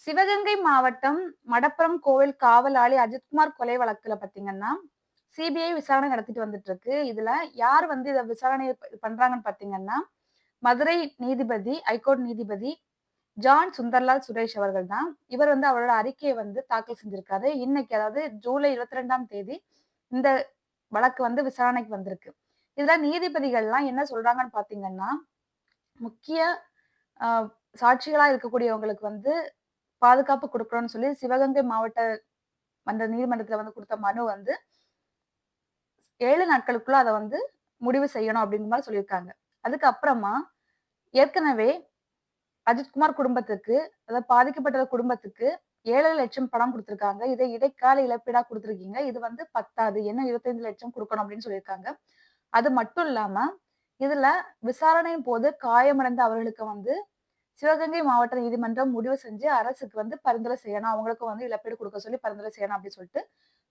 சிவகங்கை மாவட்டம் மடப்புறம் கோவில் காவலாளி அஜித்குமார் கொலை வழக்குல பாத்தீங்கன்னா, சிபிஐ விசாரணை நடத்திட்டு வந்துட்டு இருக்கு. இதுல யார் வந்து இத விசாரணை பண்றாங்கன்னு பாத்தீங்கன்னா, மதுரை நீதிபதி, ஹைகோர்ட் நீதிபதி ஜான் சுந்தர்லால் சுரேஷ் அவர்கள் தான். இவர் வந்து அவரோட அறிக்கைய வந்து தாக்கல் செஞ்சிருக்காரு. இன்னைக்கு அதாவது ஜூலை 22ஆம் தேதி இந்த வழக்கு வந்து விசாரணைக்கு வந்திருக்கு. இதுல நீதிபதிகள்லாம் என்ன சொல்றாங்கன்னு பாத்தீங்கன்னா, முக்கிய அ சாட்சிகளா இருக்கக்கூடியவங்களுக்கு வந்து பாதுகாப்பு குடுக்குறோம்னு சொல்லி சிவகங்கை மாவட்ட நீதிமன்றத்துல வந்து குடுத்த மனு வந்து 7 நாட்களுக்குள்ள அத வந்து முடிவு செய்யணும் அப்படிங்கிற மாரி சொல்லியிருக்காங்க. அதுக்கு அப்புறமா ஏற்கனவே அஜித்குமார் குடும்பத்துக்கு, அதாவது பாதிக்கப்பட்ட குடும்பத்துக்கு 7,00,000 பணம் குடுத்திருக்காங்க. இதை இடைக்கால இழப்பீடா குடுத்திருக்கீங்க. இது வந்து பத்தாது. இன்னும் 25,00,000 குடுக்கணும் அப்படின்னு சொல்லியிருக்காங்க. அது மட்டும் இல்லாம, இதுல விசாரணையின் போது காயமடைந்த அவர்களுக்கு வந்து சிவகங்கை மாவட்ட நீதிமன்றம் முடிவு செஞ்சு அரசுக்கு வந்து பரிந்துரை செய்யணும். அவங்களுக்கும் வந்து இழப்பீடு குடுக்க சொல்லி பரிந்துரை செய்யணும் அப்படின்னு சொல்லிட்டு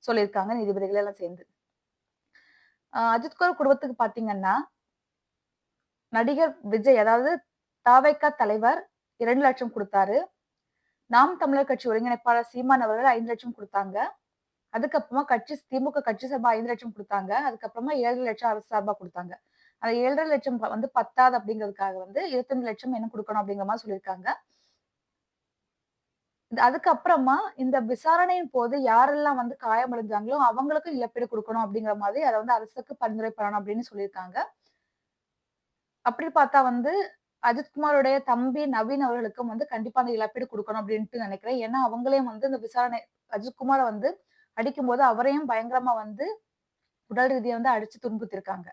சொல்லியிருக்காங்க நீதிபதிகள் எல்லாம் சேர்ந்து. அஜித்குமார் குடும்பத்துக்கு பார்த்தீங்கன்னா, நடிகர் விஜய் அதாவது த.வெ.க தலைவர் 2,00,000 குடுத்தாரு. நாம் தமிழர் கட்சி ஒருங்கிணைப்பாளர் சீமான் அவர்கள் 5,00,000 குடுத்தாங்க. அதுக்கப்புறமா திமுக கட்சி சார்பா 5,00,000 குடுத்தாங்க. அதுக்கப்புறமா 7,00,000 அரசு சார்பா குடுத்தாங்க. அந்த 7,50,000 வந்து பத்தாது அப்படிங்கிறதுக்காக வந்து 25,00,000 இன்னும் குடுக்கணும் அப்படிங்கிற மாரி சொல்லியிருக்காங்க. அதுக்கப்புறமா இந்த விசாரணையின் போது யாரெல்லாம் வந்து காயமடைஞ்சாங்களோ, அவங்களுக்கும் இழப்பீடு குடுக்கணும் அப்படிங்கிற மாதிரி அத வந்து அரசுக்கு பரிந்துரை பண்ணணும் அப்படின்னு சொல்லியிருக்காங்க. அப்படி பார்த்தா வந்து அஜித்குமாருடைய தம்பி நவீன் அவர்களுக்கும் வந்து கண்டிப்பா அந்த இழப்பீடு குடுக்கணும் அப்படின்ட்டு நினைக்கிறேன். ஏன்னா, அவங்களையும் வந்து இந்த விசாரணை அஜித்குமார வந்து அடிக்கும்போது அவரையும் பயங்கரமா வந்து உடல் ரீதியா வந்து அடிச்சு துன்புறுத்தியிருக்காங்க.